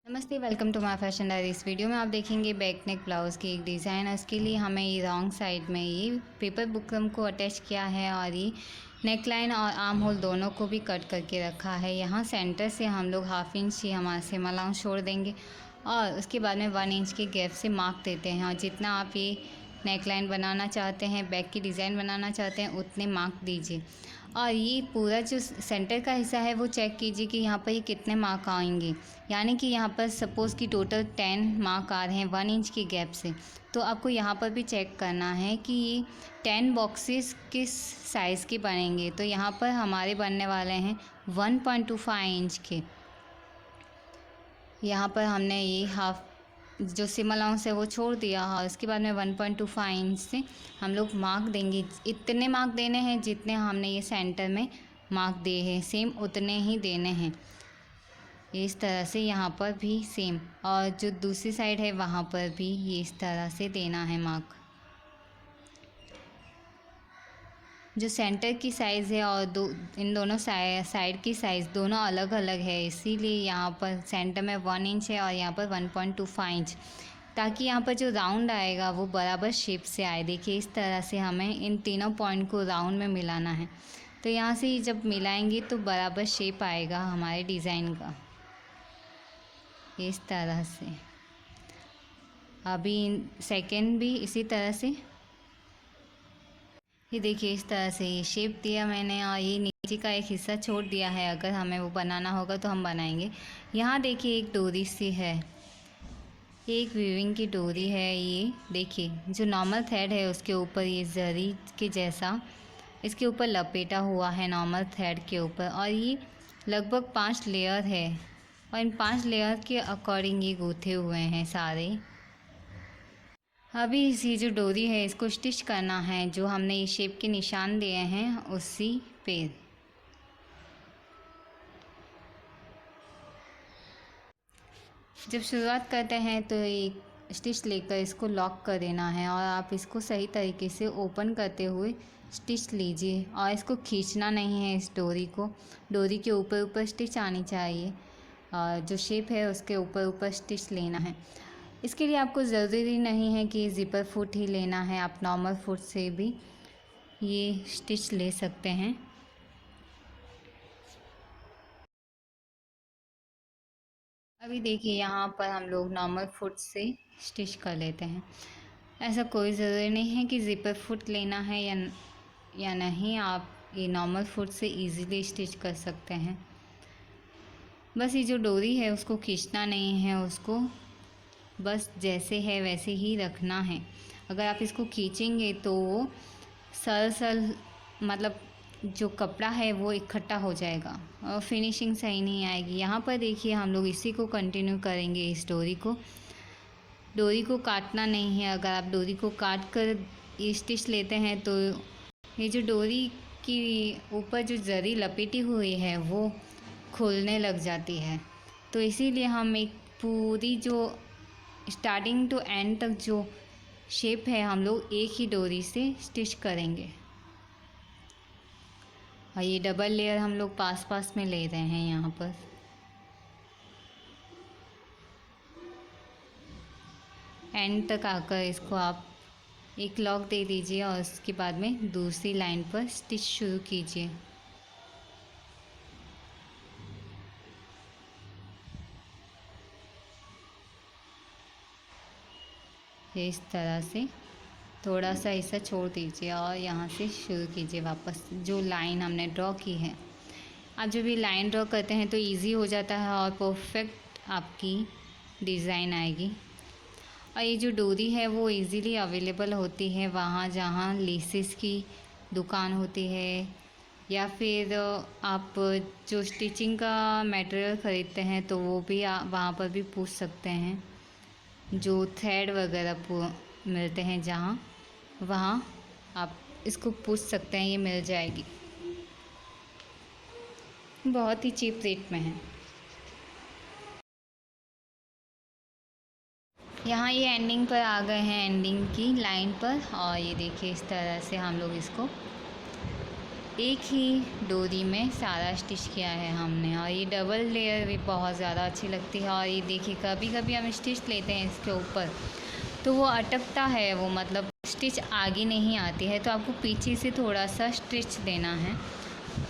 नमस्ते, welcome to my fashion diary. इस video में आप देखेंगे बैक नेक ब्लाउज़ की एक डिज़ाइन। इसके लिए हमें ये रॉन्ग साइड में ये पेपर बुकरम को अटैच किया है और ये नेक लाइन और आर्म होल दोनों को भी कट करके रखा है। यहाँ सेंटर से हम लोग 1/2 इंच ही हमारा सीम अलाउंस छोड़ देंगे और उसके बाद में 1 इंच के गैप से मार्क देते हैं। और जितना आप ये नेक लाइन बनाना चाहते हैं, बैक की डिज़ाइन बनाना चाहते हैं, उतने मार्क दीजिए। और ये पूरा जो सेंटर का हिस्सा है वो चेक कीजिए कि यहाँ पर ये कितने मार्क आएंगे। यानी कि यहाँ पर सपोज़ कि टोटल 10 मार्क आ रहे हैं 1 इंच के गैप से, तो आपको यहाँ पर भी चेक करना है कि ये 10 बॉक्सेस किस साइज़ के बनेंगे। तो यहाँ पर हमारे बनने वाले हैं 1.25 इंच के। यहाँ पर हमने ये हाफ जो सीम अलाउंस है वो छोड़ दिया और उसके बाद में 1.25 इंच से हम लोग मार्क देंगे। इतने मार्क देने हैं जितने हमने ये सेंटर में मार्क दिए हैं, सेम उतने ही देने हैं। इस तरह से यहाँ पर भी सेम, और जो दूसरी साइड है वहाँ पर भी ये इस तरह से देना है मार्क। जो सेंटर की साइज़ है और इन दोनों साइड की साइज़ दोनों अलग अलग है, इसीलिए यहाँ पर सेंटर में 1 इंच है और यहाँ पर 1.25 इंच, ताकि यहाँ पर जो राउंड आएगा वो बराबर शेप से आए। देखिए इस तरह से हमें इन तीनों पॉइंट को राउंड में मिलाना है। तो यहाँ से जब मिलाएंगे तो बराबर शेप आएगा हमारे डिज़ाइन का, इस तरह से। अभी सेकंड भी इसी तरह से, ये देखिए इस तरह से ये शेप दिया मैंने और ये नीचे का एक हिस्सा छोड़ दिया है। अगर हमें वो बनाना होगा तो हम बनाएंगे। यहाँ देखिए एक डोरी सी है, एक वीविंग की डोरी है। ये देखिए जो नॉर्मल थ्रेड है उसके ऊपर ये जरी के जैसा इसके ऊपर लपेटा हुआ है नॉर्मल थ्रेड के ऊपर, और ये लगभग 5 लेयर है और इन 5 लेयर के अकॉर्डिंग ये गूँथे हुए हैं सारे। अभी इसी जो डोरी है इसको स्टिच करना है, जो हमने ये शेप के निशान दिए हैं उसी पे। जब शुरुआत करते हैं तो एक स्टिच लेकर इसको लॉक कर देना है और आप इसको सही तरीके से ओपन करते हुए स्टिच लीजिए और इसको खींचना नहीं है। इस डोरी को डोरी के ऊपर ऊपर स्टिच आनी चाहिए और जो शेप है उसके ऊपर ऊपर स्टिच लेना है। इसके लिए आपको ज़रूरी नहीं है कि ज़िपर फुट ही लेना है, आप नॉर्मल फुट से भी ये स्टिच ले सकते हैं। अभी देखिए यहाँ पर हम लोग नॉर्मल फुट से स्टिच कर लेते हैं। ऐसा कोई ज़रूरी नहीं है कि ज़िपर फुट लेना है या नहीं, आप ये नॉर्मल फुट से इजीली स्टिच कर सकते हैं। बस ये जो डोरी है उसको खींचना नहीं है, उसको बस जैसे है वैसे ही रखना है। अगर आप इसको खींचेंगे तो वो सल मतलब जो कपड़ा है वो इकट्ठा हो जाएगा और फिनिशिंग सही नहीं आएगी। यहाँ पर देखिए हम लोग इसी को कंटिन्यू करेंगे। इस डोरी को काटना नहीं है। अगर आप डोरी को काट कर ये स्टिच लेते हैं तो ये जो डोरी की ऊपर जो जरी लपेटी हुई है वो खुलने लग जाती है। तो इसीलिए हम एक पूरी जो स्टार्टिंग टू एंड तक जो शेप है हम लोग एक ही डोरी से स्टिच करेंगे। और ये डबल लेयर हम लोग पास पास में ले रहे हैं। यहाँ पर एंड तक आकर इसको आप एक लॉक दे दीजिए और उसके बाद में दूसरी लाइन पर स्टिच शुरू कीजिए। इस तरह से थोड़ा सा हिस्सा छोड़ दीजिए और यहाँ से शुरू कीजिए वापस जो लाइन हमने ड्रॉ की है। आप जब ये लाइन ड्रॉ करते हैं तो इजी हो जाता है और परफेक्ट आपकी डिज़ाइन आएगी। और ये जो डोरी है वो इजीली अवेलेबल होती है वहाँ जहाँ लेसेस की दुकान होती है, या फिर आप जो स्टिचिंग का मटेरियल ख़रीदते हैं तो वो भी वहाँ पर भी पूछ सकते हैं। जो थ्रेड वगैरह मिलते हैं जहाँ, वहाँ आप इसको पूछ सकते हैं, ये मिल जाएगी। बहुत ही चीप रेट में है। यहाँ ये एंडिंग पर आ गए हैं, एंडिंग की लाइन पर, और ये देखिए इस तरह से हम लोग इसको एक ही डोरी में सारा स्टिच किया है हमने। और ये डबल लेयर भी बहुत ज़्यादा अच्छी लगती है। और ये देखिए कभी कभी हम स्टिच लेते हैं इसके ऊपर तो वो अटकता है, वो मतलब स्टिच आगे नहीं आती है, तो आपको पीछे से थोड़ा सा स्टिच देना है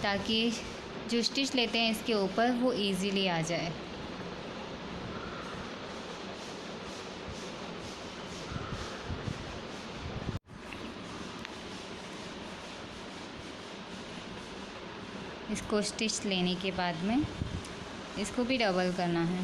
ताकि जो स्टिच लेते हैं इसके ऊपर वो इजीली आ जाए। इसको स्टिच लेने के बाद में इसको भी डबल करना है।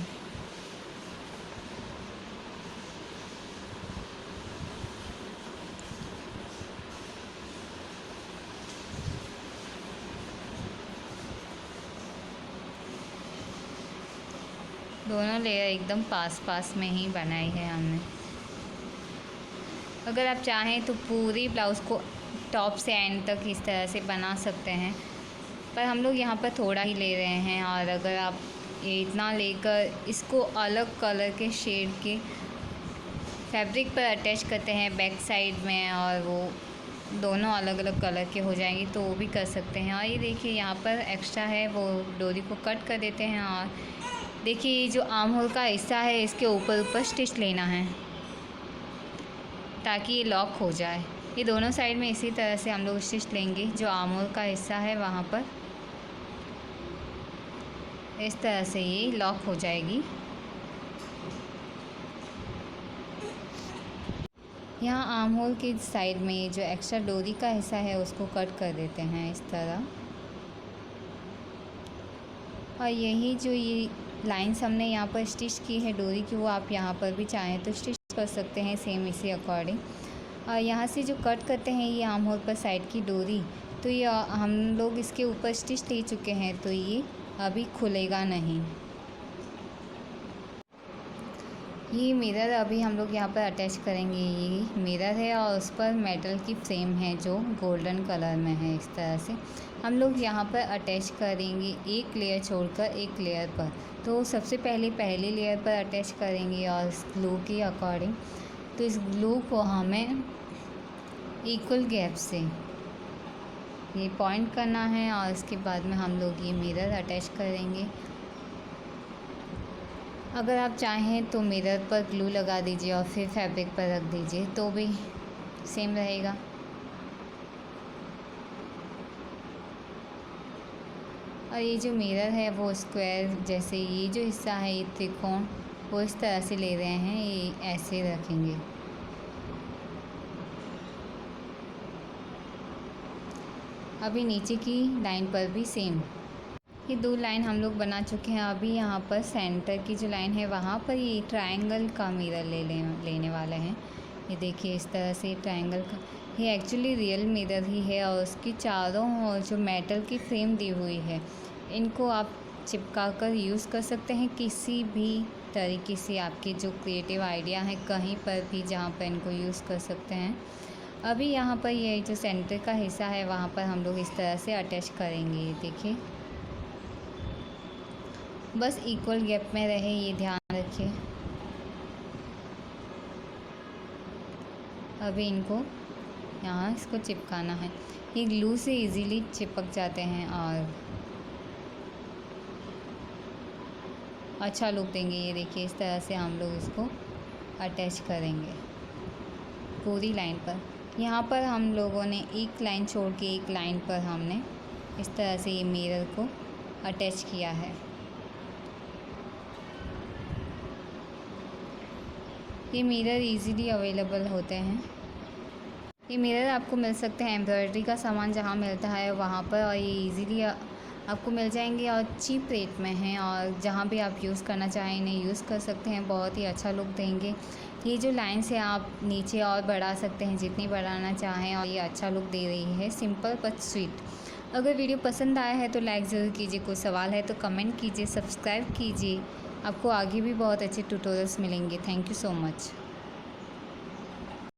दोनों लेयर एकदम पास पास में ही बनाई है हमने। अगर आप चाहें तो पूरी ब्लाउज़ को टॉप से एंड तक इस तरह से बना सकते हैं, पर हम लोग यहाँ पर थोड़ा ही ले रहे हैं। और अगर आप ये इतना लेकर इसको अलग कलर के शेड के फैब्रिक पर अटैच करते हैं बैक साइड में और वो दोनों अलग अलग कलर के हो जाएंगे तो वो भी कर सकते हैं। और ये देखिए यहाँ पर एक्स्ट्रा है वो डोरी को कट कर देते हैं। और देखिए ये जो आर्म होल का हिस्सा है इसके ऊपर स्टिच लेना है ताकि ये लॉक हो जाए। ये दोनों साइड में इसी तरह से हम लोग स्टिच लेंगे। जो आर्म होल का हिस्सा है वहाँ पर इस तरह से ये लॉक हो जाएगी। यहाँ आर्म होल के साइड में जो एक्स्ट्रा डोरी का हिस्सा है उसको कट कर देते हैं इस तरह। और यही जो ये लाइंस हमने यहाँ पर स्टिच की है डोरी की, वो आप यहाँ पर भी चाहें तो स्टिच कर सकते हैं सेम इसी अकॉर्डिंग। और यहाँ से जो कट करते हैं ये आर्म होल पर साइड की डोरी, तो ये हम लोग इसके ऊपर स्टिच ले चुके हैं तो ये अभी खुलेगा नहीं। ये मिरर अभी हम लोग यहाँ पर अटैच करेंगे। ये मिरर है और उस पर मेटल की फ्रेम है जो गोल्डन कलर में है। इस तरह से हम लोग यहाँ पर अटैच करेंगे एक लेयर छोड़कर एक लेयर पर। तो सबसे पहले लेयर पर अटैच करेंगे और इस ग्लू के अकॉर्डिंग, तो इस ग्लू को हमें इक्वल गैप से ये पॉइंट करना है और इसके बाद में हम लोग ये मिरर अटैच करेंगे। अगर आप चाहें तो मिरर पर ग्लू लगा दीजिए और फिर फैब्रिक पर रख दीजिए तो भी सेम रहेगा। और ये जो मिरर है वो स्क्वायर जैसे ये जो हिस्सा है ये त्रिकोण वो इस तरह से ले रहे हैं, ये ऐसे रखेंगे। अभी नीचे की लाइन पर भी सेम ये दो लाइन हम लोग बना चुके हैं। अभी यहाँ पर सेंटर की जो लाइन है वहाँ पर ये ट्रायंगल का मिरर लेने वाले हैं। ये देखिए इस तरह से ट्रायंगल का, ये एक्चुअली रियल मिरर ही है और उसकी चारों और जो मेटल की फ्रेम दी हुई है इनको आप चिपका कर यूज़ कर सकते हैं किसी भी तरीके से। आपके जो क्रिएटिव आइडिया है कहीं पर भी जहाँ पर इनको यूज़ कर सकते हैं। अभी यहाँ पर ये जो सेंटर का हिस्सा है वहाँ पर हम लोग इस तरह से अटैच करेंगे। देखिए बस इक्वल गैप में रहे ये ध्यान रखिए। अभी इनको यहाँ इसको चिपकाना है। ये ग्लू से इजीली चिपक जाते हैं और अच्छा लुक देंगे। ये देखिए इस तरह से हम लोग इसको अटैच करेंगे पूरी लाइन पर। यहाँ पर हम लोगों ने एक लाइन छोड़ के एक लाइन पर हमने इस तरह से ये मिरर को अटैच किया है। ये मिरर इजीली अवेलेबल होते हैं। ये मिरर आपको मिल सकते हैं एम्ब्रॉयडरी का सामान जहाँ मिलता है वहाँ पर, और ये इजीली आपको मिल जाएंगे और चीप रेट में हैं। और जहाँ भी आप यूज़ करना चाहें इन्हें यूज़ कर सकते हैं, बहुत ही अच्छा लुक देंगे। ये जो लाइन से आप नीचे और बढ़ा सकते हैं जितनी बढ़ाना चाहें, और ये अच्छा लुक दे रही है, सिंपल बट स्वीट। अगर वीडियो पसंद आया है तो लाइक ज़रूर कीजिए, कोई सवाल है तो कमेंट कीजिए, सब्सक्राइब कीजिए। आपको आगे भी बहुत अच्छे ट्यूटोरियल्स मिलेंगे। Thank you so much.